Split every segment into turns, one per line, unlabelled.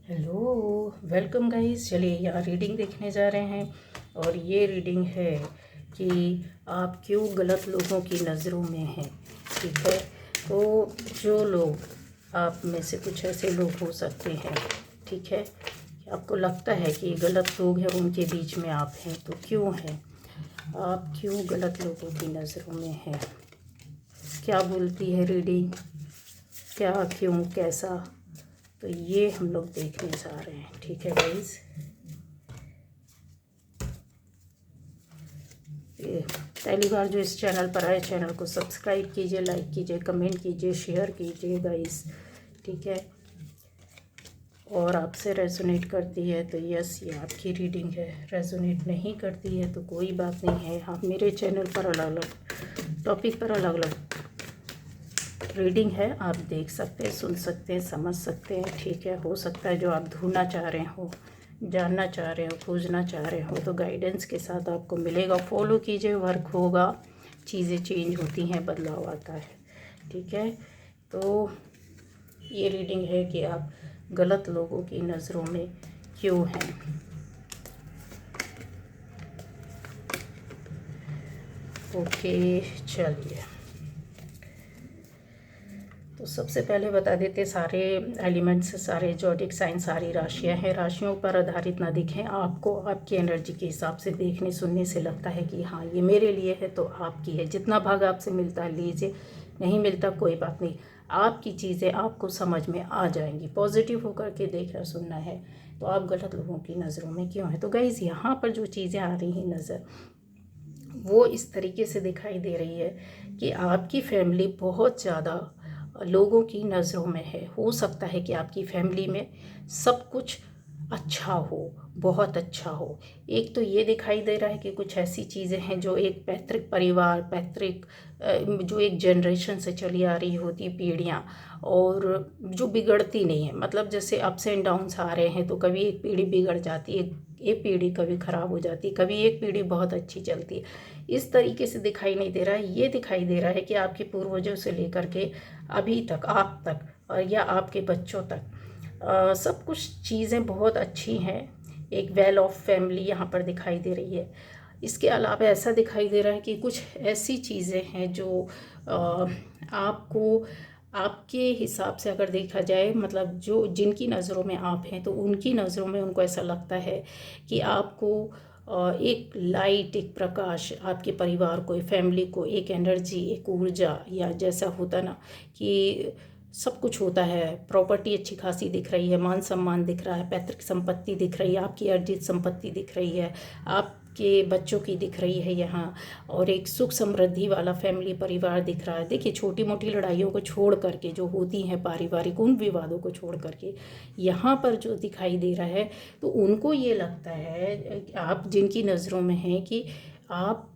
Hello, welcome guys. चलिए यहाँ reading देखने जा रहे हैं और ये रीडिंग है कि आप क्यों गलत लोगों की नज़रों में हैं। ठीक है, तो जो लोग आप में से कुछ ऐसे लोग हो सकते हैं, ठीक है, कि आपको लगता है कि गलत लोग हैं, उनके बीच में आप हैं, तो क्यों हैं आप, क्यों गलत लोगों की नज़रों में हैं, क्या बोलती है रीडिंग, क्या, क्यों, कैसा, तो ये हम लोग देखने जा रहे हैं। ठीक है गाइस, ये पहली बार जो इस चैनल पर आए, चैनल को सब्सक्राइब कीजिए, लाइक कीजिए, कमेंट कीजिए, शेयर कीजिए गाइस। ठीक है, और आपसे रेजोनेट करती है तो यस, ये आपकी रीडिंग है। रेजोनेट नहीं करती है तो कोई बात नहीं है। आप मेरे चैनल पर अलग अलग टॉपिक पर अलग अलग रीडिंग है, आप देख सकते हैं, सुन सकते हैं, समझ सकते हैं। ठीक है, हो सकता है जो आप ढूंढना चाह रहे हो, जानना चाह रहे हो, खोजना चाह रहे हो, तो गाइडेंस के साथ आपको मिलेगा। फॉलो कीजिए, वर्क होगा, चीज़ें चेंज होती हैं, बदलाव आता है। ठीक है, तो ये रीडिंग है कि आप गलत लोगों की नज़रों में क्यों हैं। ओके, चलिए, तो सबसे पहले बता देते, सारे एलिमेंट्स, सारे जॉडिक साइन, सारी राशियां हैं, राशियों पर आधारित ना दिखें आपको। आपकी एनर्जी के हिसाब से देखने सुनने से लगता है कि हाँ ये मेरे लिए है तो आपकी है। जितना भाग आपसे मिलता है लीजिए, नहीं मिलता कोई बात नहीं। आपकी चीज़ें आपको समझ में आ जाएंगी। पॉजिटिव होकर के देखना सुनना है। तो आप गलत लोगों की नज़रों में क्यों हैं। तो गाइज़, यहाँ पर जो चीज़ें आ रही हैं नज़र, वो इस तरीके से दिखाई दे रही है कि आपकी फैमिली बहुत ज़्यादा लोगों की नज़रों में है। हो सकता है कि आपकी फैमिली में सब कुछ अच्छा हो, बहुत अच्छा हो। एक तो ये दिखाई दे रहा है कि कुछ ऐसी चीज़ें हैं जो एक पैतृक परिवार, पैतृक जो एक जनरेशन से चली आ रही होती पीढ़ियाँ, और जो बिगड़ती नहीं है। मतलब जैसे अप्स एंड डाउन्स आ रहे हैं तो कभी एक पीढ़ी बिगड़ जाती है, एक पीढ़ी कभी ख़राब हो जाती है, कभी एक पीढ़ी बहुत अच्छी चलती है। इस तरीके से दिखाई नहीं दे रहा है। ये दिखाई दे रहा है कि आपके पूर्वजों से लेकर के अभी तक, आप तक, या आपके बच्चों तक सब कुछ चीज़ें बहुत अच्छी हैं। एक वेल ऑफ फैमिली यहाँ पर दिखाई दे रही है। इसके अलावा ऐसा दिखाई दे रहा है कि कुछ ऐसी चीज़ें हैं जो आपको, आपके हिसाब से अगर देखा जाए, मतलब जो जिनकी नज़रों में आप हैं तो उनकी नज़रों में उनको ऐसा लगता है कि आपको एक लाइट, एक प्रकाश, आपके परिवार को, फैमिली को एक एनर्जी, एक ऊर्जा, या जैसा होता ना कि सब कुछ होता है, प्रॉपर्टी अच्छी खासी दिख रही है, मान सम्मान दिख रहा है, पैतृक संपत्ति दिख रही है, आपकी अर्जित संपत्ति दिख रही है, आपके बच्चों की दिख रही है यहाँ, और एक सुख समृद्धि वाला फैमिली परिवार दिख रहा है। देखिए, छोटी मोटी लड़ाइयों को छोड़ करके जो होती हैं पारिवारिक, उन विवादों को छोड़ करके यहाँ पर जो दिखाई दे रहा है, तो उनको ये लगता है, आप जिनकी नज़रों में हैं, कि आप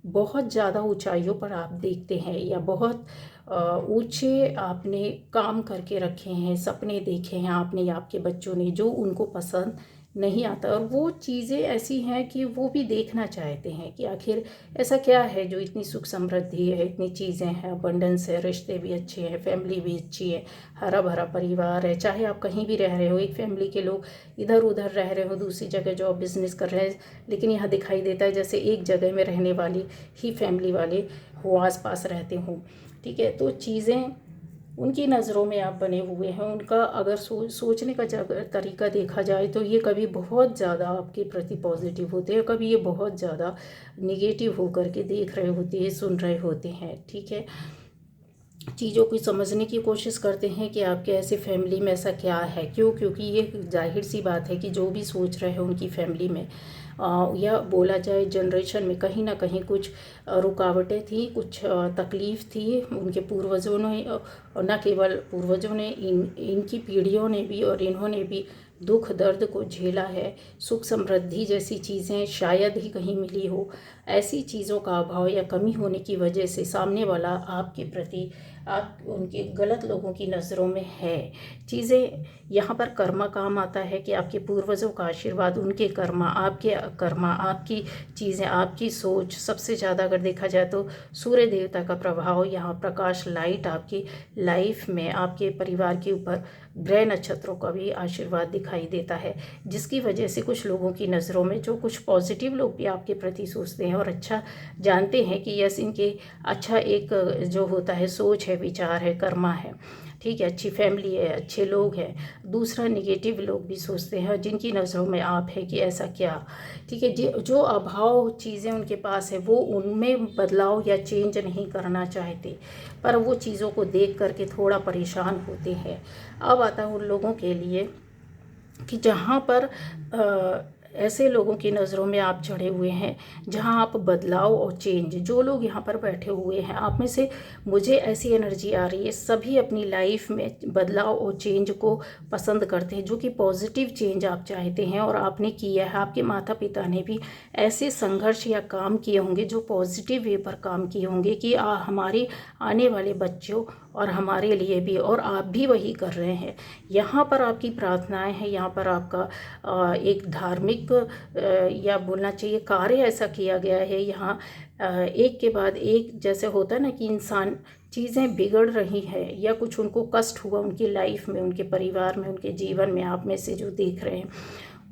बहुत ज़्यादा ऊंचाइयों पर आप देखते हैं, या बहुत ऊंचे आपने काम करके रखे हैं, सपने देखे हैं आपने या आपके बच्चों ने, जो उनको पसंद नहीं आता। और वो चीज़ें ऐसी हैं कि वो भी देखना चाहते हैं कि आखिर ऐसा क्या है जो इतनी सुख समृद्धि है, इतनी चीज़ें हैं, अबंडेंस है, रिश्ते भी अच्छे हैं, फैमिली भी अच्छी है, हरा भरा परिवार है। चाहे आप कहीं भी रह रहे हो, एक फैमिली के लोग इधर उधर रह रहे हो, दूसरी जगह जॉब बिजनेस कर रहे हैं, लेकिन यहाँ दिखाई देता है जैसे एक जगह में रहने वाली ही फैमिली वाले हो, आस पास रहते हों। ठीक है, तो चीज़ें उनकी नज़रों में आप बने हुए हैं। उनका अगर सोचने का तरीका देखा जाए तो ये कभी बहुत ज़्यादा आपके प्रति पॉजिटिव होते हैं, कभी ये बहुत ज़्यादा निगेटिव होकर के देख रहे होते हैं, सुन रहे होते हैं। ठीक है, चीज़ों को समझने की कोशिश करते हैं कि आपके ऐसे फैमिली में ऐसा क्या है, क्यों, क्योंकि ये जाहिर सी बात है कि जो भी सोच रहे हैं उनकी फैमिली में, या बोला जाए जनरेशन में, कहीं ना कहीं कुछ रुकावटें थी, कुछ तकलीफ़ थी उनके पूर्वजों ने, और न केवल पूर्वजों ने, इनकी पीढ़ियों ने भी, और इन्होंने भी दुख दर्द को झेला है। सुख समृद्धि जैसी चीज़ें शायद ही कहीं मिली हो। ऐसी चीज़ों का अभाव या कमी होने की वजह से सामने वाला आपके प्रति आप उनके गलत लोगों की नज़रों में है। चीज़ें यहाँ पर कर्मा काम आता है कि आपके पूर्वजों का आशीर्वाद, उनके कर्मा, आपके कर्मा, आपकी चीज़ें, आपकी सोच, सबसे ज़्यादा अगर देखा जाए तो सूर्य देवता का प्रभाव, यहाँ प्रकाश, लाइट आपकी लाइफ में, आपके परिवार के ऊपर ग्रह नक्षत्रों का भी आशीर्वाद दिखाई देता है, जिसकी वजह से कुछ लोगों की नज़रों में, जो कुछ पॉजिटिव लोग भी आपके प्रति सोचते हैं और अच्छा जानते हैं कि यस इनके अच्छा एक जो होता है सोच है, विचार है, कर्मा है, ठीक है, अच्छी फैमिली है, अच्छे लोग हैं। दूसरा नेगेटिव लोग भी सोचते हैं जिनकी नज़रों में आप है कि ऐसा क्या, ठीक है, जो अभाव चीज़ें उनके पास है वो उनमें बदलाव या चेंज नहीं करना चाहते, पर वो चीज़ों को देख करके थोड़ा परेशान होते हैं। अब आता है उन लोगों के लिए कि जहाँ पर ऐसे लोगों की नज़रों में आप चढ़े हुए हैं जहाँ आप बदलाव और चेंज, जो लोग यहाँ पर बैठे हुए हैं आप में से, मुझे ऐसी एनर्जी आ रही है, सभी अपनी लाइफ में बदलाव और चेंज को पसंद करते हैं, जो कि पॉजिटिव चेंज आप चाहते हैं और आपने किया है। आपके माता पिता ने भी ऐसे संघर्ष या काम किए होंगे जो पॉजिटिव वे पर काम किए होंगे कि हमारे आने वाले बच्चों और हमारे लिए भी, और आप भी वही कर रहे हैं। यहाँ पर आपकी प्रार्थनाएं हैं, यहाँ पर आपका एक धार्मिक या बोलना चाहिए कार्य ऐसा किया गया है। यहाँ एक के बाद एक, जैसे होता है ना कि इंसान चीज़ें बिगड़ रही है या कुछ उनको कष्ट हुआ उनकी लाइफ में, उनके परिवार में, उनके जीवन में, आप में से जो देख रहे हैं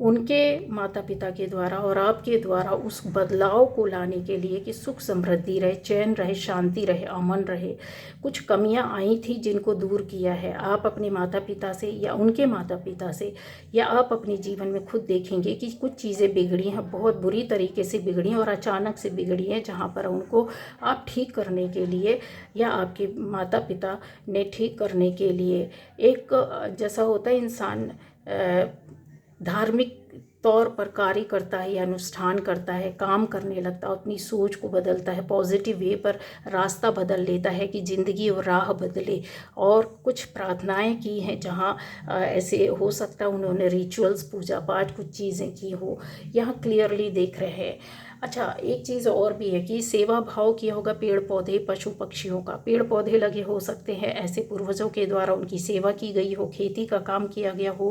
उनके माता पिता के द्वारा और आपके द्वारा उस बदलाव को लाने के लिए कि सुख समृद्धि रहे, चैन रहे, शांति रहे, अमन रहे। कुछ कमियां आई थी जिनको दूर किया है आप अपने माता पिता से या उनके माता पिता से, या आप अपने जीवन में खुद देखेंगे कि कुछ चीज़ें बिगड़ी हैं, बहुत बुरी तरीके से बिगड़ी और अचानक से बिगड़ी हैं, जहाँ पर उनको आप ठीक करने के लिए या आपके माता पिता ने ठीक करने के लिए एक जैसा होता है इंसान धार्मिक तौर पर कार्य करता है या अनुष्ठान करता है, काम करने लगता है, अपनी सोच को बदलता है, पॉजिटिव वे पर रास्ता बदल लेता है कि ज़िंदगी और राह बदले। और कुछ प्रार्थनाएं की हैं जहाँ ऐसे हो सकता है उन्होंने रिचुअल्स, पूजा पाठ, कुछ चीज़ें की हो, यहाँ क्लियरली देख रहे हैं। अच्छा, एक चीज़ और भी है कि सेवा भाव किया होगा पेड़ पौधे, पशु पक्षियों का, पेड़ पौधे लगे हो सकते हैं, ऐसे पूर्वजों के द्वारा उनकी सेवा की गई हो, खेती का काम किया गया हो,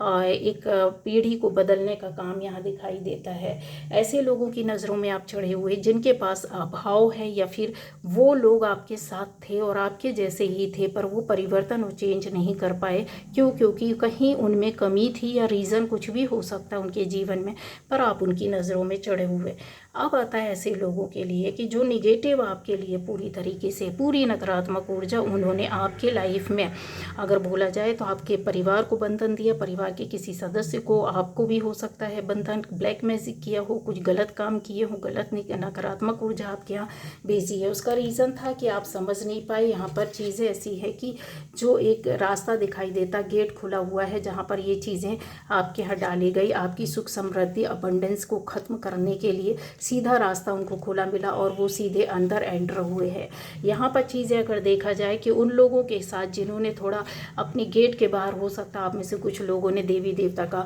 एक पीढ़ी को बदलने का काम यहाँ दिखाई देता है। ऐसे लोगों की नज़रों में आप चढ़े हुए जिनके पास अभाव है, या फिर वो लोग आपके साथ थे और आपके जैसे ही थे पर वो परिवर्तन और चेंज नहीं कर पाए। क्योंकि कहीं उनमें कमी थी या रीज़न कुछ भी हो सकता है उनके जीवन में, पर आप उनकी नज़रों में चढ़े हुए। अब आता है ऐसे लोगों के लिए कि जो निगेटिव आपके लिए पूरी तरीके से, पूरी नकारात्मक ऊर्जा उन्होंने आपके लाइफ में, अगर बोला जाए तो आपके परिवार को बंधन दिया, परिवार के किसी सदस्य को, आपको भी हो सकता है बंधन, ब्लैक मैजिक किया हो, कुछ गलत काम किए हो, गलत नकारात्मक ऊर्जा आपके यहाँ भेजी है। उसका रीज़न था कि आप समझ नहीं पाए। यहाँ पर चीज़ें ऐसी है कि जो एक रास्ता दिखाई देता, गेट खुला हुआ है जहाँ पर ये चीज़ें आपके यहाँ डाली गई, आपकी सुख समृद्धि अबंडेंस को ख़त्म करने के लिए सीधा रास्ता उनको खुला मिला और वो सीधे अंदर एंटर हुए हैं। यहाँ पर चीज़ें अगर देखा जाए कि उन लोगों के साथ जिन्होंने थोड़ा अपनी गेट के बाहर, हो सकता है आप में से कुछ लोगों ने देवी देवता का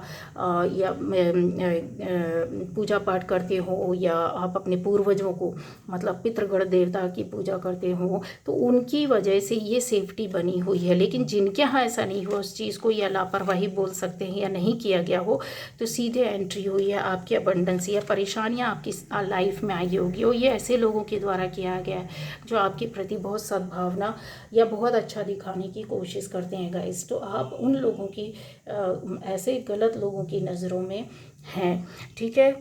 या पूजा पाठ करते हो, या आप अपने पूर्वजों को मतलब पितृगण देवता की पूजा करते हो, तो उनकी वजह से ये सेफ्टी बनी हुई है। लेकिन जिनके यहाँ ऐसा नहीं हुआ, उस चीज़ को या लापरवाही बोल सकते हैं या नहीं किया गया हो, तो सीधे एंट्री हुई है आपकी अबंडेंस या परेशानियाँ आपकी लाइफ में आई होगी। और ये ऐसे लोगों के द्वारा किया गया है जो आपके प्रति बहुत सद्भावना या बहुत अच्छा दिखाने की कोशिश करते हैं गाइस। तो आप उन लोगों की ऐसे गलत लोगों की नज़रों में हैं, ठीक है,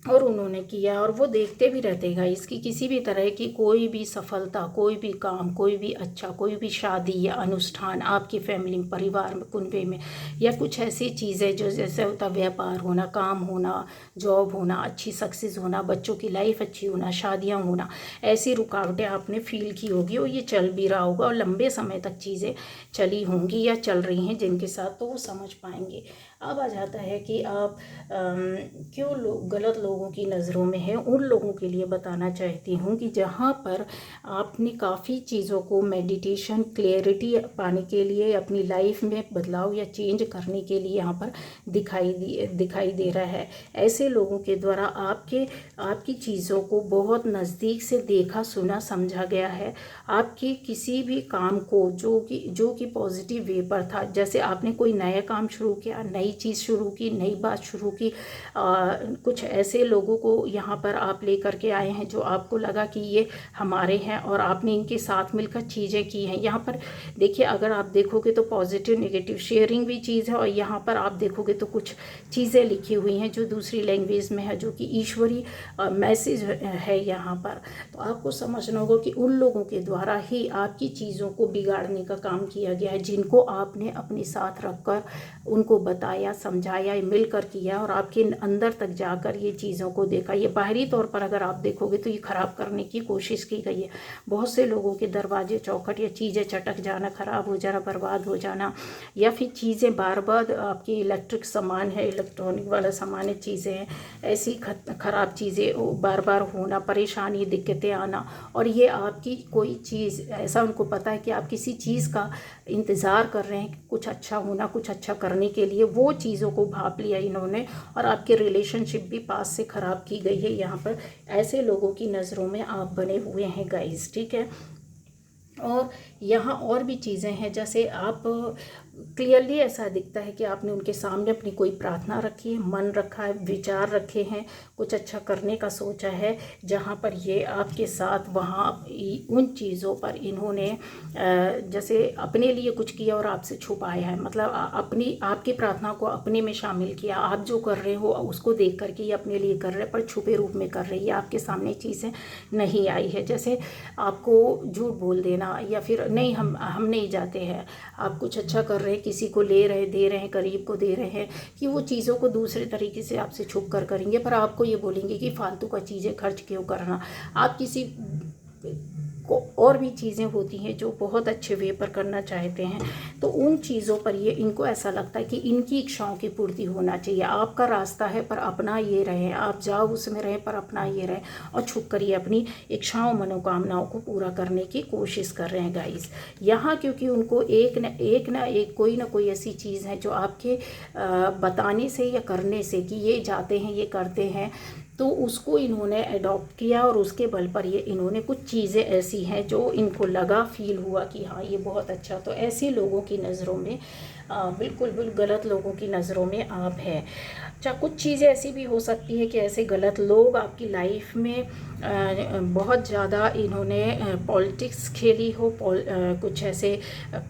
और उन्होंने किया और वो देखते भी रहते गाइस कि किसी भी तरह की कोई भी सफलता, कोई भी काम, कोई भी अच्छा, कोई भी शादी या अनुष्ठान आपकी फैमिली में, परिवार में, कुनबे में, या कुछ ऐसी चीज़ें जो जैसे होता व्यापार होना, काम होना, जॉब होना, अच्छी सक्सेस होना, बच्चों की लाइफ अच्छी होना, शादियाँ होना, ऐसी रुकावटें आपने फील की होगी और ये चल भी रहा होगा और लंबे समय तक चीज़ें चली होंगी या चल रही हैं जिनके साथ, तो वो समझ पाएंगे। अब आ जाता है कि आप क्यों गलत लोगों की नज़रों में हैं। उन लोगों के लिए बताना चाहती हूँ कि जहाँ पर आपने काफ़ी चीज़ों को मेडिटेशन क्लैरिटी पाने के लिए, अपनी लाइफ में बदलाव या चेंज करने के लिए यहाँ पर दिखाई दे रहा है। ऐसे लोगों के द्वारा आपकी चीज़ों को बहुत नज़दीक से देखा सुना समझा गया है। आपकी किसी भी काम को जो कि पॉजिटिव वे पर था, जैसे आपने कोई नया काम शुरू किया, नई चीज़ शुरू की, नई बात शुरू की, कुछ ऐसे लोगों को यहाँ पर आप लेकर के आए हैं जो आपको लगा कि ये हमारे हैं और आपने इनके साथ मिलकर चीज़ें की हैं। यहाँ पर देखिए, अगर आप देखोगे तो पॉजिटिव नेगेटिव शेयरिंग भी चीज़ है, और यहाँ पर आप देखोगे तो कुछ चीज़ें लिखी हुई हैं जो दूसरी लैंग्वेज में है, जो कि ईश्वरी मैसेज है यहाँ पर। तो आपको समझना होगा कि उन लोगों के द्वारा ही आपकी चीज़ों को बिगाड़ने का काम किया गया है, जिनको आपने अपने साथ रखकर उनको बताया, समझाया, मिलकर किया और आपके अंदर तक जाकर ये चीज़ों को देखा। ये बाहरी तौर पर अगर आप देखोगे तो ये ख़राब करने की कोशिश की गई है। बहुत से लोगों के दरवाजे चौखट या चीज़ें चटक जाना, ख़राब हो जाना, बर्बाद हो जाना, या फिर चीज़ें बार बार आपकी इलेक्ट्रिक सामान है, इलेक्ट्रॉनिक वाला सामान है, चीज़ें हैं, ऐसी ख़राब चीज़ें बार बार होना, परेशानी दिक्कतें आना। और ये आपकी कोई चीज़ ऐसा उनको पता है कि आप किसी चीज़ का इंतज़ार कर रहे हैं, कुछ अच्छा होना, कुछ अच्छा करने के लिए वो चीज़ों को भाप लिया इन्होंने, और आपके रिलेशनशिप भी पास से ख़राब की गई है। यहाँ पर ऐसे लोगों की नज़रों में आप बने हुए हैं गाइस, ठीक है। और यहाँ और भी चीज़ें हैं, जैसे आप क्लियरली ऐसा दिखता है कि आपने उनके सामने अपनी कोई प्रार्थना रखी है, मन रखा है, विचार रखे हैं, कुछ अच्छा करने का सोचा है, जहाँ पर ये आपके साथ वहाँ उन चीज़ों पर इन्होंने जैसे अपने लिए कुछ किया और आपसे छुपाया है। मतलब आपकी प्रार्थना को अपने में शामिल किया। आप जो कर रहे हो उसको देख करके ये अपने लिए कर रहे हैं, पर छुपे रूप में कर रही है, आपके सामने चीज़ें नहीं आई है। जैसे आपको झूठ बोल देना, या फिर नहीं हम नहीं जाते हैं, आप कुछ अच्छा कर रहे हैं, किसी को ले रहे, दे रहे हैं, करीब को दे रहे हैं, कि वो चीज़ों को दूसरे तरीके से आपसे छुप कर करेंगे, पर आपको ये बोलेंगे कि फालतू का चीज़ें खर्च क्यों करना। आप किसी को और भी चीज़ें होती हैं जो बहुत अच्छे वे पर करना चाहते हैं, तो उन चीज़ों पर ये इनको ऐसा लगता है कि इनकी इच्छाओं की पूर्ति होना चाहिए। आपका रास्ता है पर अपना ये रहे, आप जाओ उसमें रहे पर अपना ये रहे, और छुप कर ये अपनी इच्छाओं मनोकामनाओं को पूरा करने की कोशिश कर रहे हैं गाइस यहाँ। क्योंकि उनको एक न एक कोई ना कोई ऐसी चीज़ है जो आपके बताने से या करने से कि ये जाते हैं, ये करते हैं, तो उसको इन्होंने अडॉप्ट किया, और उसके बल पर ये इन्होंने कुछ चीज़ें ऐसी हैं जो इनको लगा, फील हुआ कि हाँ ये बहुत अच्छा। तो ऐसे लोगों की नज़रों में बिल्कुल गलत लोगों की नज़रों में आप हैं। अच्छा, कुछ चीज़ें ऐसी भी हो सकती है कि ऐसे गलत लोग आपकी लाइफ में बहुत ज़्यादा इन्होंने पॉलिटिक्स खेली हो, कुछ ऐसे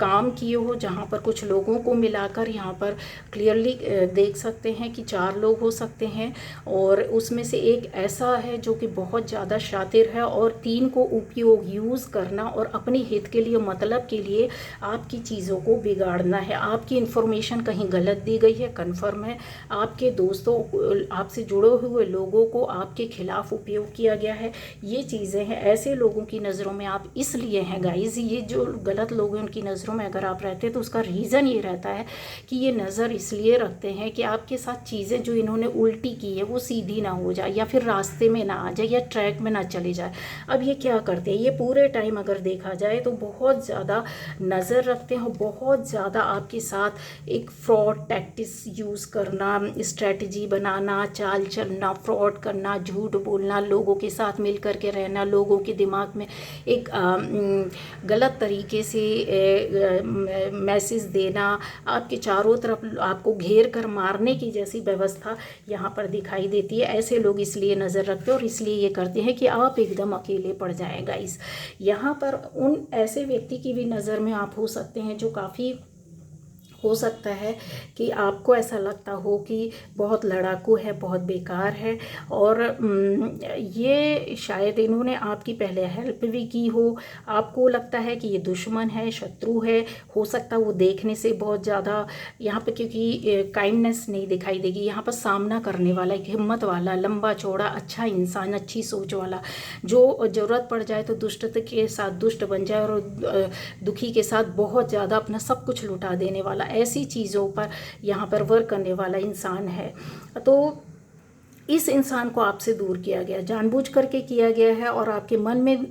काम किए हो जहाँ पर कुछ लोगों को मिलाकर यहाँ पर क्लियरली देख सकते हैं कि 4 लोग हो सकते हैं, और उसमें से एक ऐसा है जो कि बहुत ज़्यादा शातिर है, और 3 को उपयोग यूज़ करना और अपने हित के लिए, मतलब के लिए आपकी चीज़ों को बिगाड़ना है। आपकी इन्फॉर्मेशन कहीं गलत दी गई है, कन्फर्म है। आपके दोस्तों, आपसे जुड़े हुए लोगों को आपके खिलाफ उपयोग किया गया है, ये चीज़ें हैं। ऐसे लोगों की नज़रों में आप इसलिए हैं गाइज, ये जो गलत लोग हैं उनकी नज़रों में अगर आप रहते हैं तो उसका रीज़न ये रहता है कि ये नज़र इसलिए रखते हैं कि आपके साथ चीज़ें जो इन्होंने उल्टी की है वो सीधी ना हो जाए, या फिर रास्ते में ना आ जाए, या ट्रैक में ना चले जाए। अब ये क्या करते हैं, ये पूरे टाइम अगर देखा जाए तो बहुत ज़्यादा नज़र रखते हैं, बहुत ज़्यादा आपके साथ एक फ्रॉड टैक्टिक्स यूज़ करना, स्ट्रेटजी बनाना, चाल चलना, फ्रॉड करना, झूठ बोलना, लोगों के साथ मिल कर के रहना, लोगों के दिमाग में एक गलत तरीके से मैसेज देना, आपके चारों तरफ आपको घेर कर मारने की जैसी व्यवस्था यहाँ पर दिखाई देती है। ऐसे लोग इसलिए नज़र रखते हैं और इसलिए ये करते हैं कि आप एकदम अकेले पड़ जाएगा। इस यहाँ पर उन ऐसे व्यक्ति की भी नज़र में आप हो सकते हैं जो काफ़ी हो सकता है कि आपको ऐसा लगता हो कि बहुत लड़ाकू है, बहुत बेकार है, और ये शायद इन्होंने आपकी पहले हेल्प भी की हो। आपको लगता है कि ये दुश्मन है, शत्रु है, हो सकता है वो देखने से बहुत ज़्यादा यहाँ पर, क्योंकि काइंडनेस नहीं दिखाई देगी, यहाँ पर सामना करने वाला, एक हिम्मत वाला, लंबा चौड़ा, अच्छा इंसान, अच्छी सोच वाला, जो ज़रूरत पड़ जाए तो दुष्टता के साथ दुष्ट बन जाए, और दुखी के साथ बहुत ज़्यादा अपना सब कुछ लुटा देने वाला, ऐसी चीज़ों पर यहाँ पर वर्क करने वाला इंसान है। तो इस इंसान को आपसे दूर किया गया, जानबूझ करके किया गया है, और आपके मन में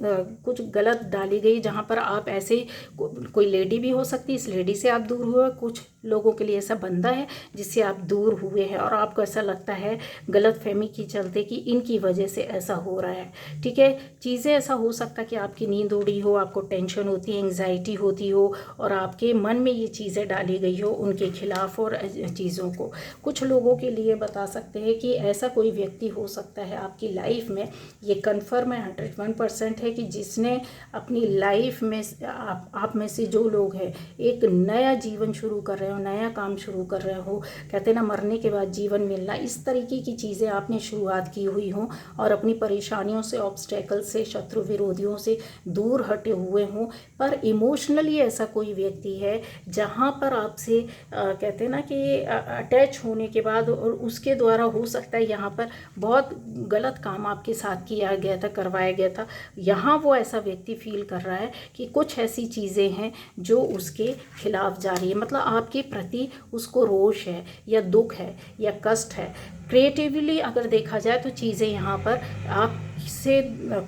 कुछ गलत डाली गई, जहाँ पर आप ऐसे कोई लेडी भी हो सकती है, इस लेडी से आप दूर हुए, कुछ लोगों के लिए ऐसा बंदा है जिससे आप दूर हुए हैं, और आपको ऐसा लगता है गलत फहमी के चलते कि इनकी वजह से ऐसा हो रहा है। ठीक है, चीज़ें ऐसा हो सकता है कि आपकी नींद उड़ी हो, आपको टेंशन होती है, एंग्जाइटी होती हो, और आपके मन में ये चीज़ें डाली गई हो उनके खिलाफ और चीज़ों को। कुछ लोगों के लिए बता सकते हैं कि ऐसा कोई व्यक्ति हो सकता है आपकी लाइफ में, ये कन्फर्म है 101% है कि जिसने अपनी लाइफ में आप में से जो लोग हैं एक नया जीवन शुरू कर रहे हो, नया काम शुरू कर रहे हो, कहते ना मरने के बाद जीवन मिलना, इस तरीके की चीज़ें आपने शुरुआत की हुई हो और अपनी परेशानियों से, ऑब्स्टेकल से, शत्रु विरोधियों से दूर हटे हुए हों, पर इमोशनली ऐसा कोई व्यक्ति है जहाँ पर आपसे कहते ना कि अटैच होने के बाद और उसके द्वारा हो सकता है यहाँ पर बहुत गलत काम आपके साथ किया गया था, करवाया गया था, यहाँ वो ऐसा व्यक्ति फील कर रहा है कि कुछ ऐसी चीज़ें हैं जो उसके खिलाफ जा रही है, मतलब आपके प्रति उसको रोष है या दुख है या कष्ट है। क्रिएटिवली अगर देखा जाए तो चीज़ें यहाँ पर आपसे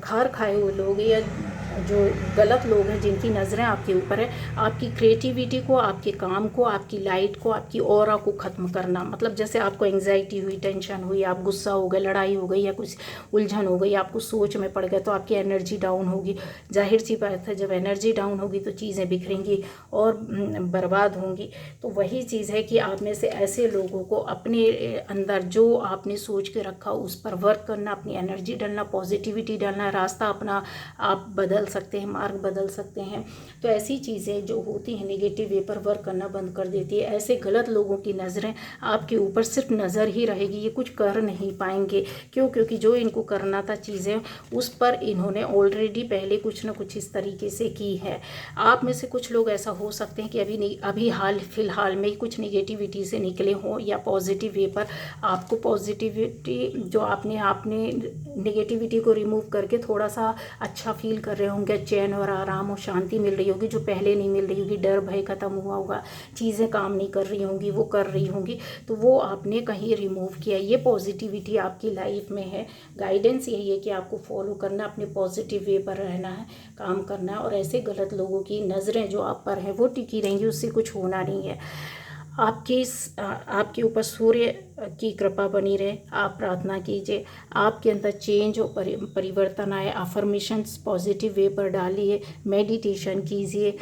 खार खाए हुए लोग या जो गलत लोग हैं जिनकी नज़रें आपके ऊपर है, आपकी क्रिएटिविटी को, आपके काम को, आपकी लाइट को, आपकी ऑरा को ख़त्म करना, मतलब जैसे आपको एंग्जाइटी हुई, टेंशन हुई, आप गुस्सा हो गए, लड़ाई हो गई या कुछ उलझन हो गई, आपको सोच में पड़ गए, तो आपकी एनर्जी डाउन होगी। जाहिर सी बात है, जब एनर्जी डाउन होगी तो चीज़ें बिखरेंगी और बर्बाद होंगी। तो वही चीज़ है कि आप में से ऐसे लोगों को अपने अंदर जो आपने सोच के रखा उस पर वर्क करना, अपनी एनर्जी डालना, पॉजिटिविटी डालना, रास्ता अपना आप बदल सकते हैं, मार्ग बदल सकते हैं। तो ऐसी चीज़ें जो होती हैं नेगेटिव वे पर वर्क करना बंद कर देती है। ऐसे गलत लोगों की नज़रें आपके ऊपर सिर्फ नज़र ही रहेगी, ये कुछ कर नहीं पाएंगे। क्यों? क्योंकि जो इनको करना था चीज़ें उस पर इन्होंने ऑलरेडी पहले कुछ ना कुछ इस तरीके से की है। आप में से कुछ लोग ऐसा हो सकते हैं कि अभी हाल फिलहाल में कुछ नेगेटिविटी से निकले हों या पॉजिटिव वे पर आपको पॉजिटिविटी जो आपने नेगेटिविटी को रिमूव करके थोड़ा सा अच्छा फील कर रहे होंगे, चैन और आराम और शांति मिल रही होगी जो पहले नहीं मिल रही होगी, डर भय खत्म हुआ होगा, चीज़ें काम नहीं कर रही होंगी, वो कर रही होंगी, तो वो आपने कहीं रिमूव किया। ये पॉजिटिविटी आपकी लाइफ में है। गाइडेंस यही है कि आपको फॉलो करना, अपने पॉजिटिव वे पर रहना है, काम करना है, और ऐसे गलत लोगों की नज़रें जो आप पर हैं वो टिकी रहेंगी, उससे कुछ होना नहीं है। आपके ऊपर सूर्य की कृपा बनी रहे। आप प्रार्थना कीजिए, आपके अंदर चेंज और परिवर्तन आए। अफर्मेशंस पॉजिटिव वे पर डालिए, मेडिटेशन कीजिए,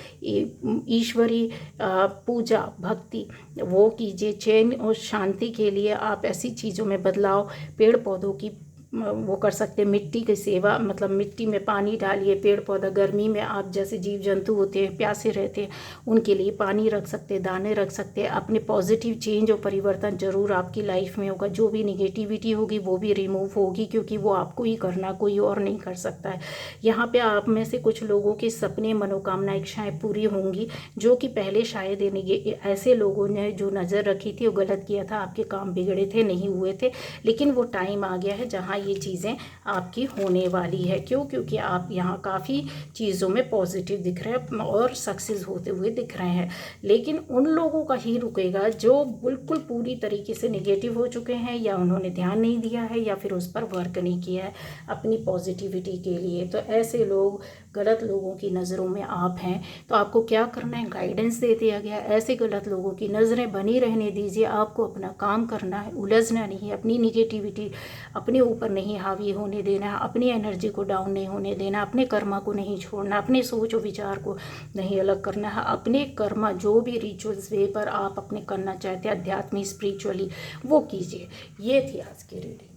ईश्वरी पूजा भक्ति वो कीजिए। चैन और शांति के लिए आप ऐसी चीज़ों में बदलाव, पेड़ पौधों की वो कर सकते हैं, मिट्टी की सेवा, मतलब मिट्टी में पानी डालिए, पेड़ पौधा, गर्मी में आप जैसे जीव जंतु होते हैं प्यासे रहते हैं उनके लिए पानी रख सकते हैं, दाने रख सकते हैं। अपने पॉजिटिव चेंज और परिवर्तन ज़रूर आपकी लाइफ में होगा। जो भी निगेटिविटी होगी वो भी रिमूव होगी, क्योंकि वो आपको ही करना, कोई और नहीं कर सकता है। यहाँ पे आप में से कुछ लोगों के सपने, मनोकामना, इच्छाएँ पूरी होंगी जो कि पहले शायद ऐसे लोगों ने जो नज़र रखी थी वो गलत किया था, आपके काम बिगड़े थे, नहीं हुए थे, लेकिन वो टाइम आ गया है जहाँ ये चीज़ें आपकी होने वाली है। क्यों? क्योंकि आप यहाँ काफ़ी चीज़ों में पॉजिटिव दिख रहे हैं और सक्सेस होते हुए दिख रहे हैं, लेकिन उन लोगों का ही रुकेगा जो बिल्कुल पूरी तरीके से नेगेटिव हो चुके हैं, या उन्होंने ध्यान नहीं दिया है, या फिर उस पर वर्क नहीं किया है अपनी पॉजिटिविटी के लिए। तो ऐसे लोग, गलत लोगों की नज़रों में आप हैं, तो आपको क्या करना है, गाइडेंस दे दिया गया। ऐसे गलत लोगों की नज़रें बनी रहने दीजिए, आपको अपना काम करना है, उलझना नहीं है, अपनी निगेटिविटी अपने ऊपर नहीं हावी होने देना, अपनी एनर्जी को डाउन नहीं होने देना, अपने कर्मा को नहीं छोड़ना, अपने सोच और विचार को नहीं अलग करना है। अपने कर्मा जो भी रिचुअल्स वे पर आप अपने करना चाहते हैं आध्यात्मिक, स्पिरिचुअली, वो कीजिए। ये थी आज की रीडिंग।